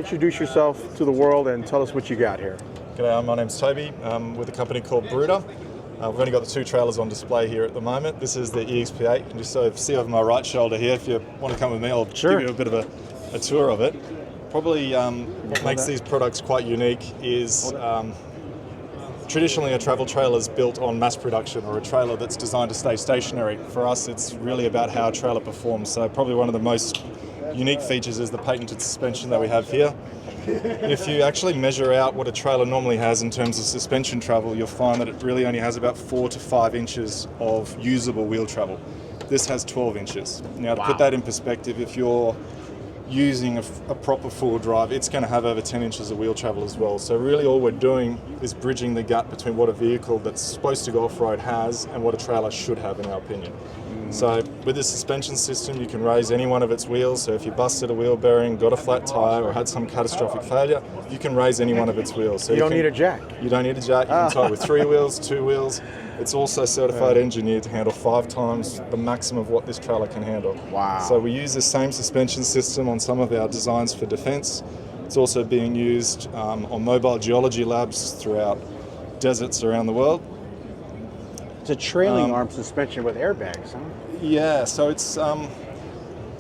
introduce yourself to the world and tell us what you got here. G'day, my name's Toby. I'm with a company called Bruder. We've only got the two trailers on display here at the moment. This is the EXP8. You can just see over my right shoulder here. If you want to come with me, I'll give you a bit of a tour of it. Probably what makes these products quite unique is traditionally a travel trailer is built on mass production, or a trailer that's designed to stay stationary. For us, it's really about how a trailer performs. So probably one of the most unique features is the patented suspension that we have here. If you actually measure out what a trailer normally has in terms of suspension travel, you'll find that it really only has about 4 to 5 inches of usable wheel travel. This has 12 inches. Now, to put that in perspective, if you're using a proper four-wheel drive, it's going to have over 10 inches of wheel travel as well. So really all we're doing is bridging the gap between what a vehicle that's supposed to go off-road has and what a trailer should have, in our opinion. So with this suspension system, you can raise any one of its wheels. So if you busted a wheel bearing, got a flat tire, or had some catastrophic failure, you can raise any one of its wheels. So you don't need a jack. You don't need a jack. You can tie it with 3 wheels, 2 wheels. It's also certified engineered to handle 5 times the maximum of what this trailer can handle. Wow. So we use the same suspension system on some of our designs for defense. It's also being used on mobile geology labs throughout deserts around the world. It's a trailing arm suspension with airbags, huh? Yeah, so it's, now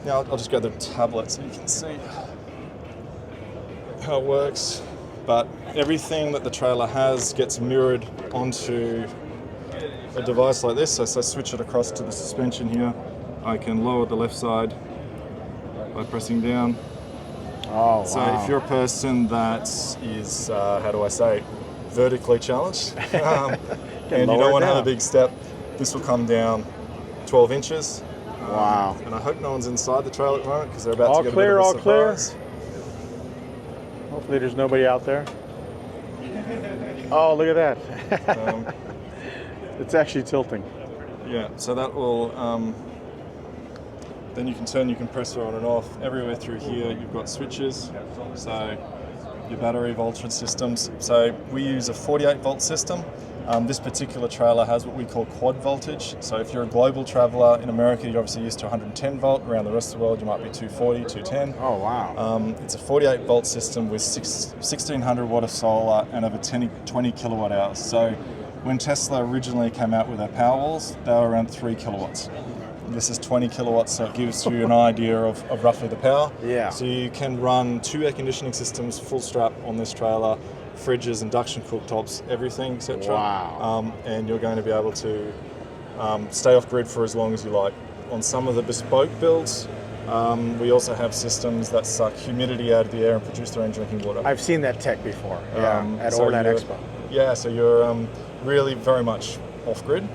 I'll just go to the tablet so you can see how it works. But everything that the trailer has gets mirrored onto a device like this. So I switch it across to the suspension here. I can lower the left side by pressing down. Oh, so if you're a person that is, how do I say, vertically challenged, and you don't want to have a big step, this will come down 12 inches. Wow. And I hope no one's inside the trailer at the moment because they're about to get clear, a bit of a all clear. surprise. Hopefully there's nobody out there. Oh, look at that. It's actually tilting. Yeah, so that will, then you can turn your compressor on and off. Everywhere through here you've got switches, so your battery voltage systems. So we use a 48 volt system. This particular trailer has what we call quad voltage. So if you're a global traveler in America, you're obviously used to 110 volt. Around the rest of the world, you might be 240, 210. Oh, wow. It's a 48 volt system with 1600 watt of solar and over 20 kilowatt hours. So when Tesla originally came out with their Powerwalls, they were around 3 kilowatts. This is 20 kilowatts, so it gives you an idea of roughly the power. Yeah. So you can run 2 air conditioning systems full strap on this trailer, fridges, induction cooktops, everything, etc. Wow. And you're going to be able to stay off grid for as long as you like. On some of the bespoke builds, we also have systems that suck humidity out of the air and produce their own drinking water. I've seen that tech before, at Overnight Expo. Yeah, so you're really very much off grid.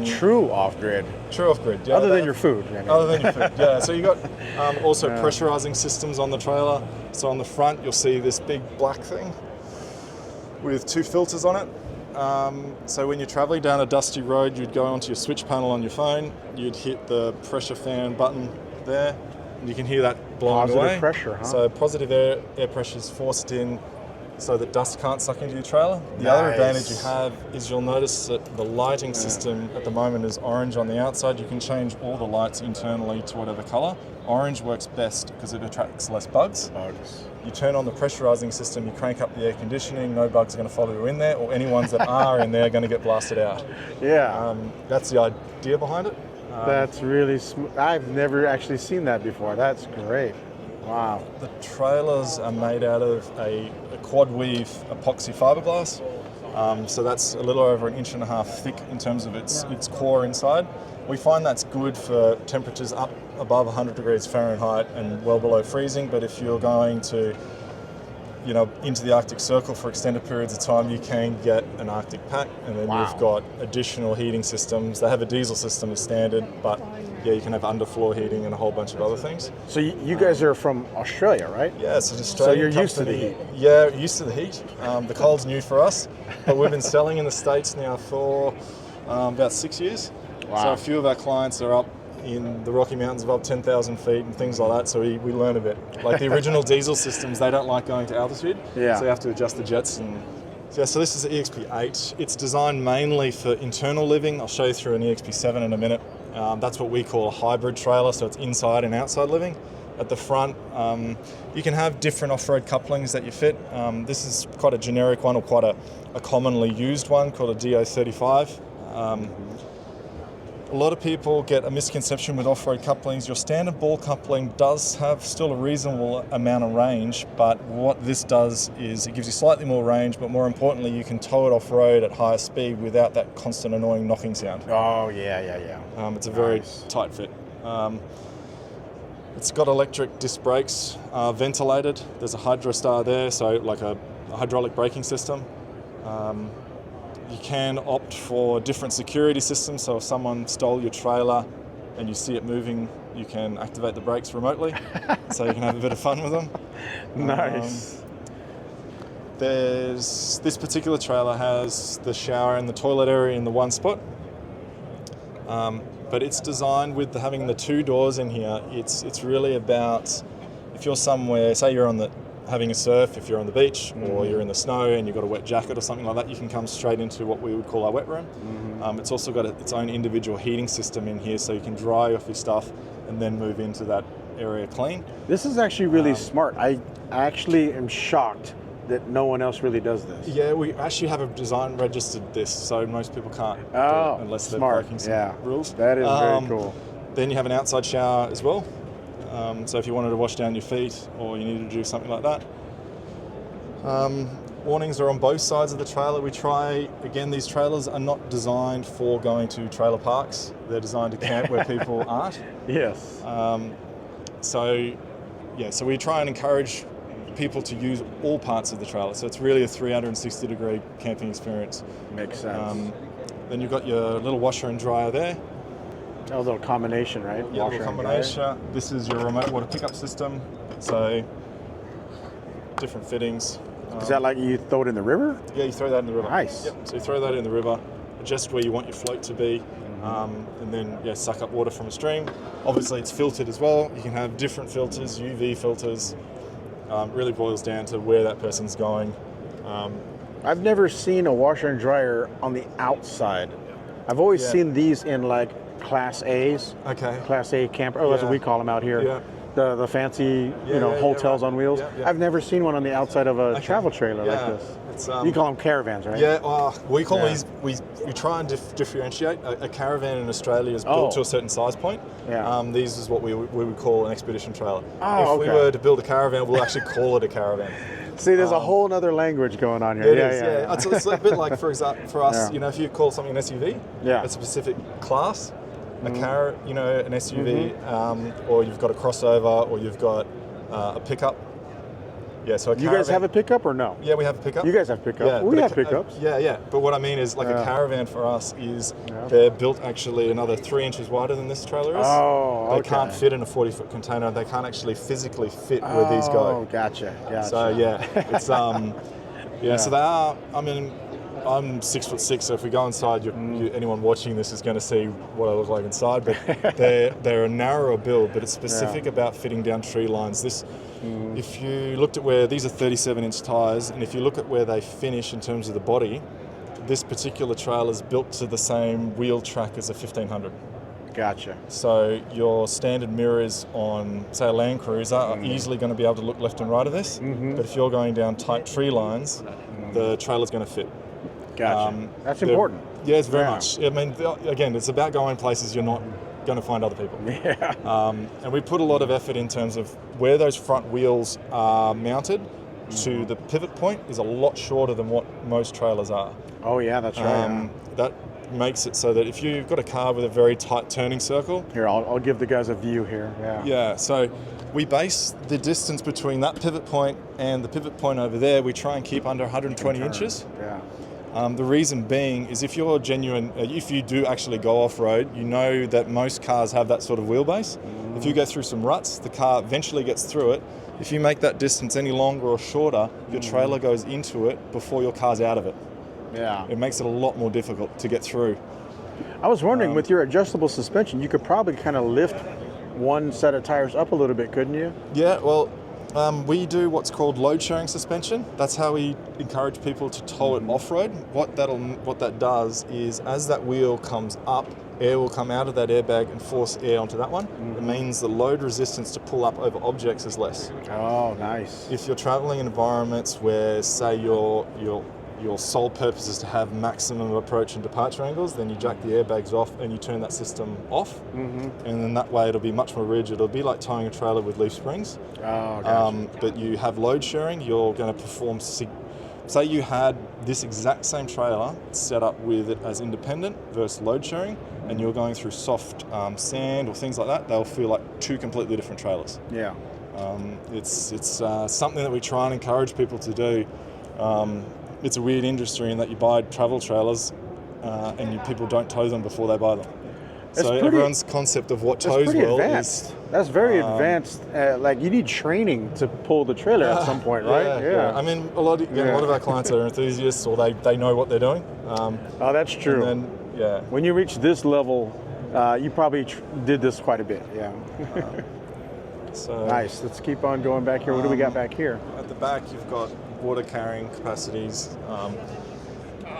True off-grid. True off-grid, yeah. Other than your food. I mean. Other than your food, yeah. So you've got also pressurizing systems on the trailer. So on the front, you'll see this big black thing with 2 filters on it. So when you're traveling down a dusty road, you'd go onto your switch panel on your phone, you'd hit the pressure fan button there, and you can hear that blowing away. Positive pressure, huh? So positive air pressure is forced in so that dust can't suck into your trailer. The other advantage you have is you'll notice that the lighting system at the moment is orange on the outside. You can change all the lights internally to whatever color. Orange works best because it attracts less bugs. You turn on the pressurizing system, you crank up the air conditioning, no bugs are going to follow you in there, or any ones that are in there are going to get blasted out. Yeah. That's the idea behind it. That's really smooth. I've never actually seen that before. That's great. Wow. The trailers are made out of a quad weave epoxy fiberglass. So that's a little over 1.5 inches thick in terms of its core inside. We find that's good for temperatures up above 100 degrees Fahrenheit and well below freezing, but if you're going to into the Arctic Circle for extended periods of time, you can get an Arctic pack, and then you've got additional heating systems. They have a diesel system as standard, but yeah, you can have underfloor heating and a whole bunch of other things. So you guys are from Australia, right? Yeah, it's an Australian So you're used to the heat? Yeah, used to the heat. The cold's new for us, but we've been selling in the States now for about 6 years. Wow. So a few of our clients are up in the Rocky Mountains above 10,000 feet and things like that, so we learn a bit. Like the original diesel systems, they don't like going to altitude, so you have to adjust the jets. And so this is the EXP8. It's designed mainly for internal living. I'll show you through an EXP7 in a minute. That's what we call a hybrid trailer, so it's inside and outside living. at the front. You can have different off-road couplings that you fit. This is quite a generic one, or quite a commonly used one, called a DO35. A lot of people get a misconception with off-road couplings. Your standard ball coupling does have still a reasonable amount of range, but what this does is it gives you slightly more range, but more importantly, you can tow it off-road at higher speed without that constant annoying knocking sound. Oh, yeah. It's a very tight fit. It's got electric disc brakes, ventilated. There's a Hydrostar there, so like a hydraulic braking system. You can opt for different security systems, so if someone stole your trailer and you see it moving, you can activate the brakes remotely, so you can have a bit of fun with them. Nice. This particular trailer has the shower and the toilet area in the one spot, but it's designed with having the two doors in here. It's really about, if you're somewhere, say you're having a surf, if you're on the beach or you're in the snow and you've got a wet jacket or something like that, you can come straight into what we would call our wet room. It's also got its own individual heating system in here, so you can dry off your stuff and then move into that area clean. This is actually really smart. I actually am shocked that no one else really does this. Yeah, we actually have a design registered this, so most people can't do it unless they're breaking some rules. That is very cool. Then you have an outside shower as well. So if you wanted to wash down your feet or you needed to do something like that. Warnings are on both sides of the trailer. Again, these trailers are not designed for going to trailer parks. They're designed to camp where people aren't. Yes. So we try and encourage people to use all parts of the trailer. So it's really a 360-degree camping experience. Makes sense. Then you've got your little washer and dryer there. A little combination, right? Yeah, a little combination. This is your remote water pickup system. So different fittings. Is that like you throw it in the river? Yeah, you throw that in the river. Nice. Yep. So you throw that in the river, adjust where you want your float to be, and then suck up water from a stream. Obviously, it's filtered as well. You can have different filters, UV filters. Really boils down to where that person's going. I've never seen a washer and dryer on the outside. I've always seen these in like Class A's. Okay. Class A camper. That's what we call them out here. Yeah. The fancy, hotels on wheels. Yeah. I've never seen one on the outside of a travel trailer like this. It's, you call them caravans, right? Yeah. We call these. We try and differentiate. A caravan in Australia is built to a certain size point. Yeah. These is what we would call an expedition trailer. Oh, if we were to build a caravan, we'll actually call it a caravan. See, there's a whole other language going on here. It is. It's a bit like for us, if you call something an SUV, a specific class. A car, an SUV, or you've got a crossover, or you've got a pickup. Yeah, so you guys have a pickup or no? Yeah, we have a pickup. You guys have pickups. Yeah, we have pickups. But what I mean is, like a caravan for us is they're built actually another 3 inches wider than this trailer is. Oh, okay. They can't fit in a 40-foot container. They can't actually physically fit where these go. Oh, gotcha. So it's So they are. I mean, I'm 6'6", so if we go inside, anyone watching this is going to see what I look like inside. But they're a narrower build, but it's specific about fitting down tree lines. If you looked at where these are 37-inch tires, and if you look at where they finish in terms of the body, this particular trailer is built to the same wheel track as a 1500. Gotcha. So your standard mirrors on, say, a Land Cruiser are easily going to be able to look left and right of this. But if you're going down tight tree lines, the trailer's going to fit. Gotcha. That's important. Yeah, it's very much. I mean, again, it's about going places you're not going to find other people. Yeah. And we put a lot of effort in terms of where those front wheels are mounted to the pivot point is a lot shorter than what most trailers are. Oh, yeah, that's right. That makes it so that if you've got a car with a very tight turning circle... Here, I'll give the guys a view here. Yeah, so we base the distance between that pivot point and the pivot point over there, we try and keep under 120 inches. Yeah. The reason being is if you do actually go off-road, you know that most cars have that sort of wheelbase. If you go through some ruts, the car eventually gets through it. If you make that distance any longer or shorter, your trailer goes into it before your car's out of it. Yeah. It makes it a lot more difficult to get through. I was wondering, with your adjustable suspension, you could probably kind of lift one set of tires up a little bit, couldn't you? Yeah, well, we do what's called load sharing suspension. That's how we encourage people to tow it off-road. What that does is as that wheel comes up, air will come out of that airbag and force air onto that one. It means the load resistance to pull up over objects is less. Oh, nice. If you're traveling in environments where, say, your sole purpose is to have maximum approach and departure angles, then you jack the airbags off and you turn that system off. And then that way it'll be much more rigid. It'll be like towing a trailer with leaf springs. Oh, gotcha. But you have load sharing, you're going to perform... Say you had this exact same trailer set up with it as independent versus load sharing, and you're going through soft sand or things like that, they'll feel like two completely different trailers. Yeah. It's something that we try and encourage people to do. It's a weird industry in that you buy travel trailers and people don't tow them before they buy them. So everyone's concept of what tows well is... That's very advanced. Like you need training to pull the trailer at some point, right? Yeah. I mean, a lot of our clients are enthusiasts, or they know what they're doing. Oh, that's true. And then, when you reach this level, you probably did this quite a bit. Yeah. So nice. Let's keep on going back here. What do we got back here? At the back, you've got water carrying capacities,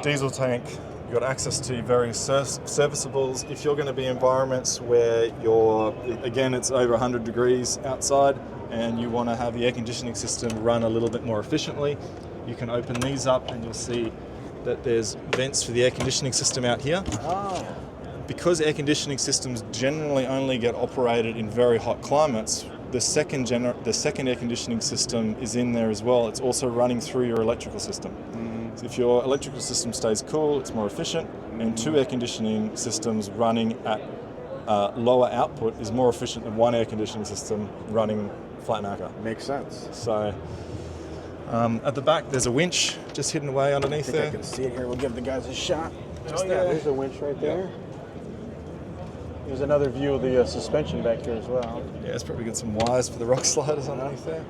diesel tank. You've got access to various serviceables. If you're going to be in environments where it's over 100 degrees outside and you want to have the air conditioning system run a little bit more efficiently, you can open these up and you'll see that there's vents for the air conditioning system out here. Oh. Because air conditioning systems generally only get operated in very hot climates, the second air conditioning system is in there as well. It's also running through your electrical system. So if your electrical system stays cool, it's more efficient, and two air conditioning systems running at lower output is more efficient than one air conditioning system running flat narca. Makes sense. So at the back, there's a winch just hidden away underneath there. I can see it here. We'll give the guys a shot. There's a winch right there. Yeah. There's another view of the suspension back here as well. Yeah, it's probably got some wires for the rock sliders underneath there.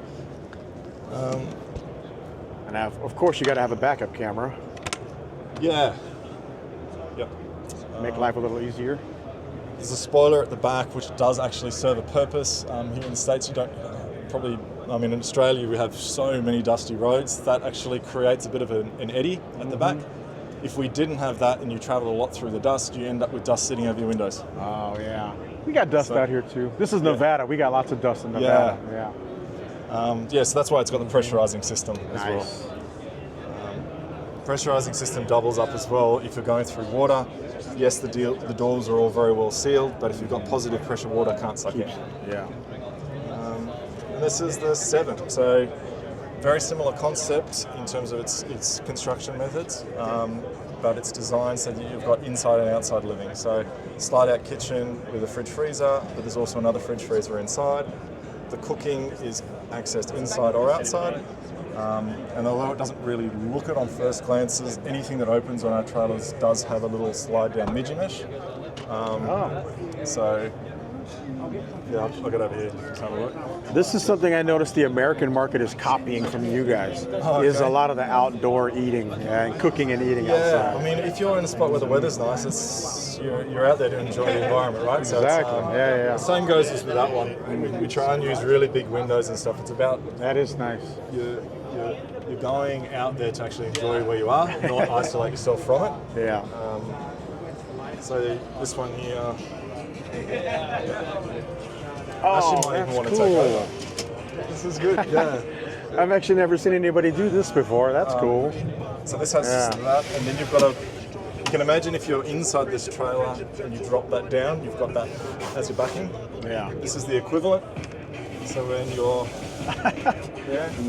And now, of course, you got to have a backup camera. Yeah. Yep. Make life a little easier. There's a spoiler at the back which does actually serve a purpose. Here in the States, you don't in Australia we have so many dusty roads that actually creates a bit of an eddy at the back. If we didn't have that and you travel a lot through the dust, you end up with dust sitting over your windows. Oh, yeah. We got dust out here too. This is Nevada. We got lots of dust in Nevada. Yeah. So that's why it's got the pressurizing system as well. Pressurizing system doubles up as well if you're going through water. Yes, the doors are all very well sealed, but if you've got positive pressure, water can't suck in. Yeah. And this is the 7. So very similar concept in terms of its construction methods, but it's designed so that you've got inside and outside living. So slide out kitchen with a fridge freezer, but there's also another fridge freezer inside. The cooking is accessed inside or outside. And although it doesn't really look it on first glances, anything that opens on our trailers does have a little slide down midgie mesh. So yeah, I'll get over here and have a look. This is something I noticed the American market is copying from you guys. Is a lot of the outdoor eating and cooking and eating outside. I mean, if you're in a spot where the weather's nice, you're out there to enjoy the environment, right? Exactly. So same goes as with that one. We try and use really big windows and stuff. It's about that is nice. You're going out there to actually enjoy where you are, not isolate yourself from it. Yeah. So this one here. Oh, I that's want to cool. take over. This is good. Yeah. I've actually never seen anybody do this before. That's cool. So this has that, and then you've got you can imagine if you're inside this trailer and you drop that down, you've got that as your backing. Yeah. This is the equivalent. So when you're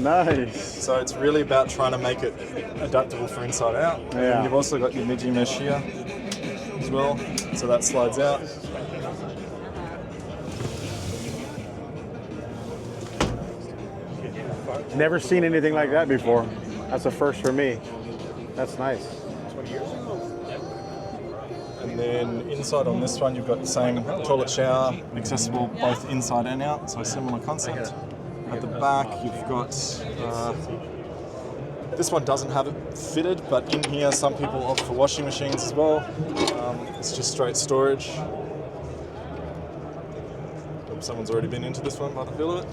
Nice. So it's really about trying to make it adaptable for inside out. Yeah. And you've also got your midgie mesh here as well, so that slides out. Never seen anything like that before. That's a first for me. That's nice. And then inside on this one, you've got the same toilet shower, accessible both inside and out, so similar concept. At the back, you've got, this one doesn't have it fitted, but in here, some people opt for washing machines as well. It's just straight storage. Someone's already been into this one by the feel of it.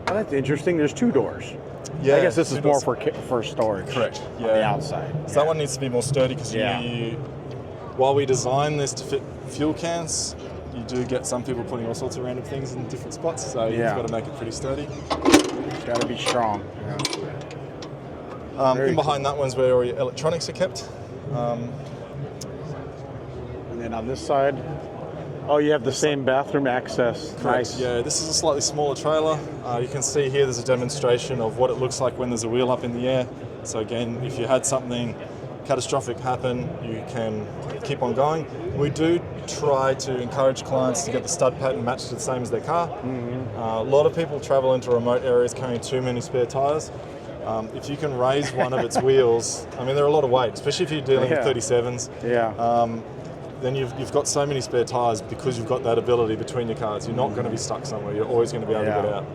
Oh, that's interesting. There's two doors. Yeah, I guess this is more for storage. Correct. On the outside. So that one needs to be more sturdy because while we design this to fit fuel cans, you do get some people putting all sorts of random things in different spots. So you've got to make it pretty sturdy. It's got to be strong. Yeah. In behind that one's where all your electronics are kept. And then on this side, you have the same bathroom access. Correct. Nice. Yeah, this is a slightly smaller trailer. You can see here there's a demonstration of what it looks like when there's a wheel up in the air. So again, if you had something catastrophic happen, you can keep on going. We do try to encourage clients to get the stud pattern matched to the same as their car. A lot of people travel into remote areas carrying too many spare tyres. If you can raise one of its wheels, I mean, they're a lot of weight, especially if you're dealing with 37s. Yeah. Then you've got so many spare tyres because you've got that ability between your cars. You're not going to be stuck somewhere. You're always going to be able to get out.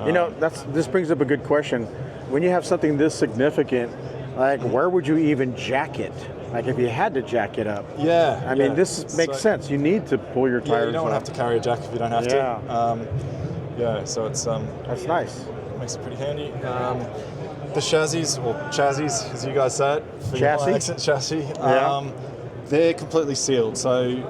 You know, this brings up a good question. When you have something this significant, like where would you even jack it? Like if you had to jack it up. Yeah. I mean, this makes sense. You need to pull your tires. Yeah, you don't want to have to carry a jack if you don't have to. Yeah. So it's that's nice. Makes it pretty handy. The chassis, or chassis as you guys say it, chassis. They're completely sealed. So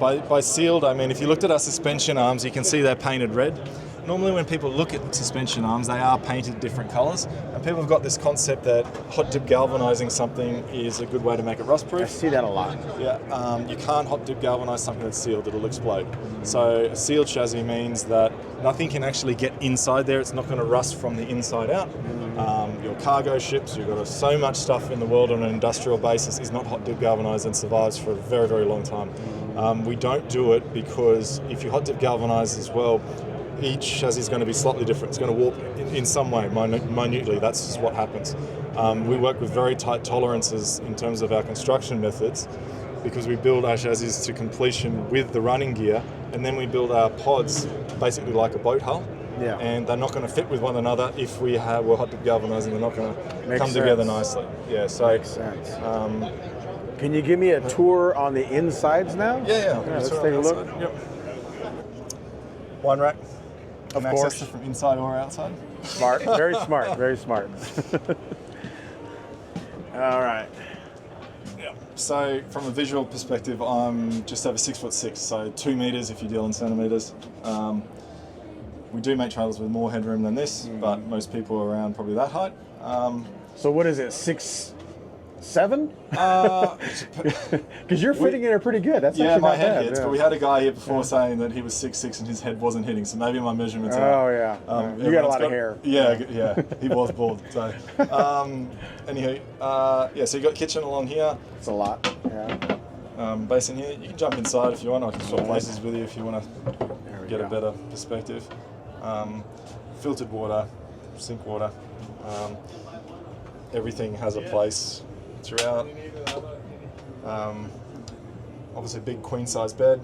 by sealed, I mean if you looked at our suspension arms, you can see they're painted red. Normally when people look at suspension arms, they are painted different colours. And people have got this concept that hot dip galvanising something is a good way to make it rust proof. I see that a lot. Yeah, you can't hot dip galvanise something that's sealed, it'll explode. So a sealed chassis means that nothing can actually get inside there, it's not going to rust from the inside out. Your cargo ships, you've got so much stuff in the world on an industrial basis is not hot dip galvanised and survives for a very, very long time. We don't do it because if you hot dip galvanise as well, each chassis is going to be slightly different. It's going to warp in some way, minutely. That's just what happens. We work with very tight tolerances in terms of our construction methods because we build our chassis to completion with the running gear, and then we build our pods basically like a boat hull. Yeah. And they're not going to fit with one another if we're hot dip galvanizing. They're not going to come together nicely. Yeah. So makes sense. Can you give me a tour on the insides now? Yeah. Let's take a look. Yep. Wine rack. Of course. Access from inside or outside. Smart. Very smart. Very smart. All right. Yeah. So from a visual perspective, I'm just over 6'6", so 2 meters if you deal in centimeters. We do make trailers with more headroom than this, but most people are around probably that height. So what is it, 6'7"? Because you're fitting in there pretty good. That's actually my not head bad. hits, Yeah. but we had a guy here before saying that he was 6'6" and his head wasn't hitting, so maybe my measurements are... Oh, yeah. You got a lot of hair. Yeah, he was bald. So, anywho, so you got kitchen along here. It's a lot, yeah. Basin here. You can jump inside if you want. I can swap places with you if you want to get a better perspective. Filtered water, sink water. Everything has a place throughout. Obviously a big queen size bed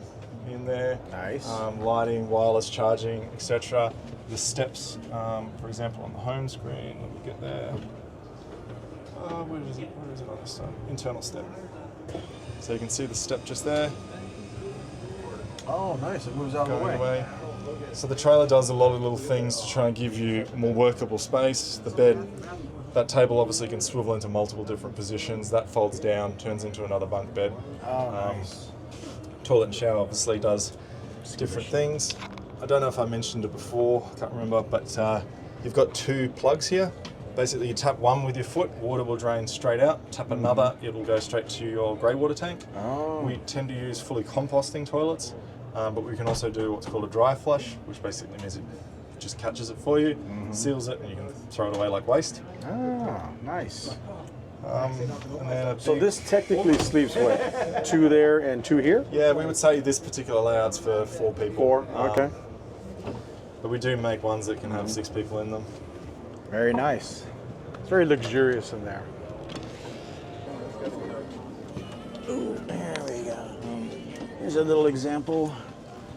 in there. Nice. Lighting, wireless charging, etc. The steps, for example, on the home screen, let me get there. Where is it on this side? Internal step. So you can see the step just there. Oh, nice. It moves out of the way. So the trailer does a lot of little things to try and give you more workable space. The bed, that table obviously can swivel into multiple different positions. That folds down, turns into another bunk bed. Oh, nice. Toilet and shower obviously does different things. I don't know if I mentioned it before, I can't remember, but you've got 2 plugs here. Basically you tap one with your foot, water will drain straight out. Tap another, it'll go straight to your grey water tank. Oh. We tend to use fully composting toilets, but we can also do what's called a dry flush, which basically means it just catches it for you, seals it, and you can throw it away like waste. Oh, nice. And then So this technically sleeps what? 2 there and 2 here? Yeah, we would say this particular layout's for 4 people. 4, okay. But we do make ones that can have 6 people in them. Very nice. It's very luxurious in there. Ooh, there we go. Here's a little example.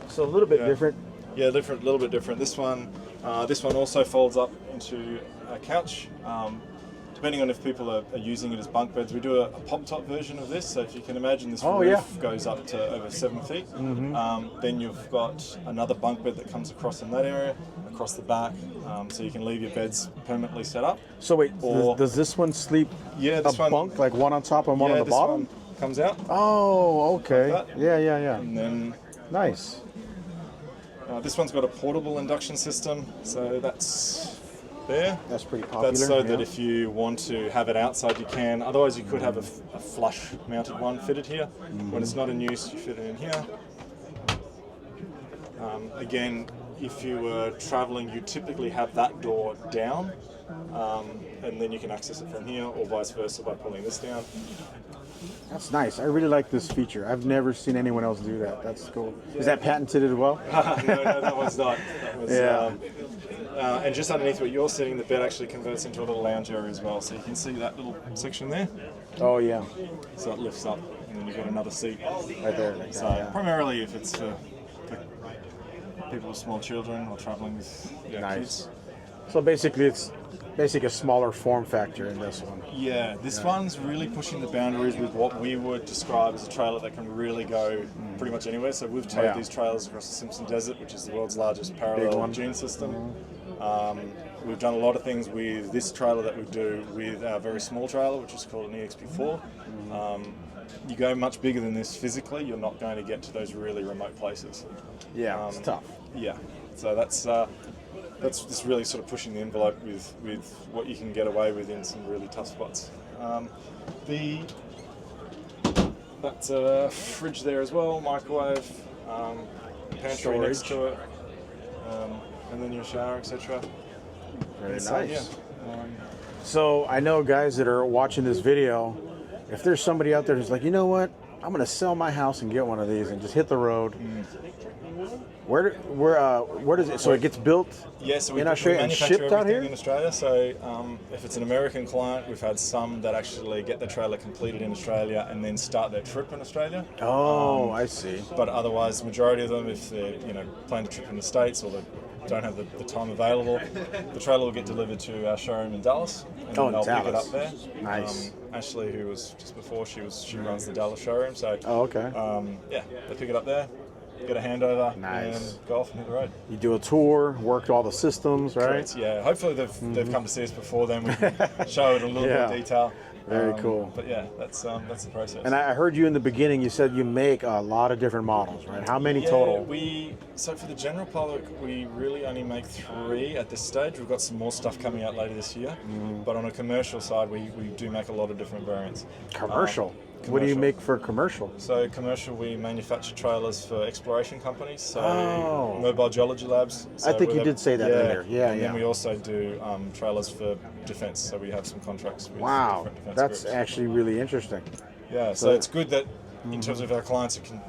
So a little bit different. Yeah, a little bit different. This one also folds up into a couch. depending on if people are using it as bunk beds, we do a pop-top version of this. So if you can imagine, this roof goes up to over 7 feet. Then you've got another bunk bed that comes across in that area, across the back, so you can leave your beds permanently set up. So wait, does this one sleep bunk, like one on top and one on the bottom? This one comes out. Oh, okay. Like Yeah. And then nice. this one's got a portable induction system, so that's there. That's pretty popular. That's so that if you want to have it outside, you can. Otherwise, you could have a flush-mounted one fitted here. When it's not in use, you fit it in here. Again, if you were traveling, you typically have that door down, and then you can access it from here, or vice versa by pulling this down. That's nice. I really like this feature. I've never seen anyone else do that. That's cool. Is that patented as well? No, that one's not. That was, and just underneath where you're sitting, the bed actually converts into a little lounge area as well. So you can see that little section there. Oh, yeah. So it lifts up, and then you've got another seat. Right there. Like So primarily if it's for people with small children or traveling with kids. So basically it's a smaller form factor in this one. Yeah, this one's really pushing the boundaries with what we would describe as a trailer that can really go pretty much anywhere. So we've towed these trailers across the Simpson Desert, which is the world's largest parallel dune system. We've done a lot of things with this trailer that we do with our very small trailer, which is called an EXP4. You go much bigger than this physically, you're not going to get to those really remote places. Yeah, it's tough. Yeah, so that's just really sort of pushing the envelope with what you can get away with in some really tough spots. That's a fridge there as well, microwave, pantry next to it, and then your shower, etc. Very so, nice. So I know guys that are watching this video, if there's somebody out there who's like, you know what, I'm going to sell my house and get one of these and just hit the road. Where does it? So it gets built so in Australia and shipped out here in Australia. So if it's an American client, we've had some that actually get their trailer completed in Australia and then start their trip in Australia. Oh, I see. But otherwise, the majority of them, if they're plan a trip in the States or they don't have the time available, the trailer will get delivered to our showroom in Dallas, and then they'll pick it up there. Nice. Ashley, who was just before, she runs the Dallas showroom. So they pick it up there, get a handover, and go off and hit the road. You do a tour, worked all the systems, right? Correct, yeah. Hopefully they've come to see us before then. We can show it in a little bit of detail. Very cool. But yeah, that's the process. And I heard you in the beginning, you said you make a lot of different models, right? How many total? So for the general public, we really only make 3 at this stage. We've got some more stuff coming out later this year. But on a commercial side, we do make a lot of different variants. Commercial? What do you make for commercial? So commercial, we manufacture trailers for exploration companies, so mobile geology labs. So I think you did say that earlier. Yeah, and then we also do trailers for defense, so we have some contracts with different defense groups. That's actually really interesting. Yeah, so it's good that in terms of our clients who can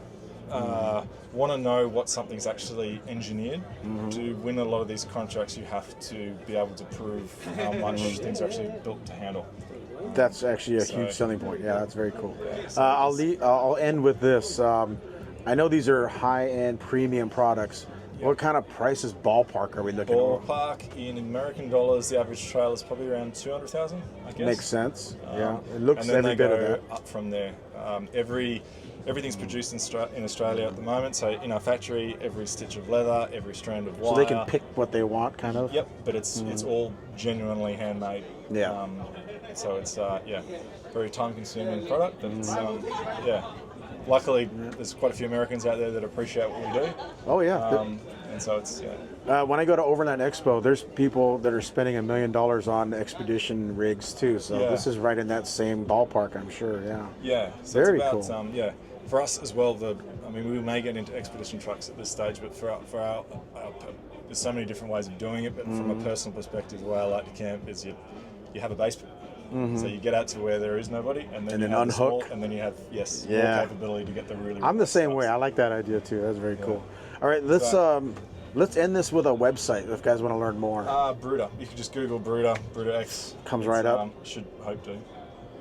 want to know what something's actually engineered. To win a lot of these contracts, you have to be able to prove how much things are actually built to handle. That's actually a huge selling point. Yeah, that's very cool. I'll end with this. I know these are high-end premium products. What kind of prices ballpark are we looking at? Ballpark in American dollars, the average trailer is probably around 200,000, I guess. Makes sense. Yeah, it looks every bit of that. Up from there. Everything's produced in Australia at the moment, so in our factory, every stitch of leather, every strand of wire. So they can pick what they want, kind of? Yep, but it's all genuinely handmade. Yeah. So it's, very time-consuming product, but it's, luckily there's quite a few Americans out there that appreciate what we do. Oh, yeah. And so it's, when I go to Overland Expo, there's people that are spending $1 million on expedition rigs, too, so this is right in that same ballpark, I'm sure, Yeah, so very it's about, cool. For us as well, we may get into expedition trucks at this stage, but for our there's so many different ways of doing it, but from a personal perspective, the way I like to camp is you have a base. So you get out to where there is nobody, and then you have unhook, and then you have more capability to get the really. I'm the same way. I like that idea too. That's very cool. All right, let's end this with a website if guys want to learn more. Bruder. You can just Google Bruder X. Comes right up. Should hope to.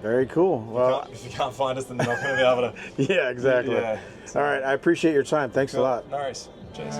Very cool. Well, if you can't find us, then you're not going to be able to. Yeah, exactly. Yeah. All right, I appreciate your time. Thanks a lot. No worries. Cheers.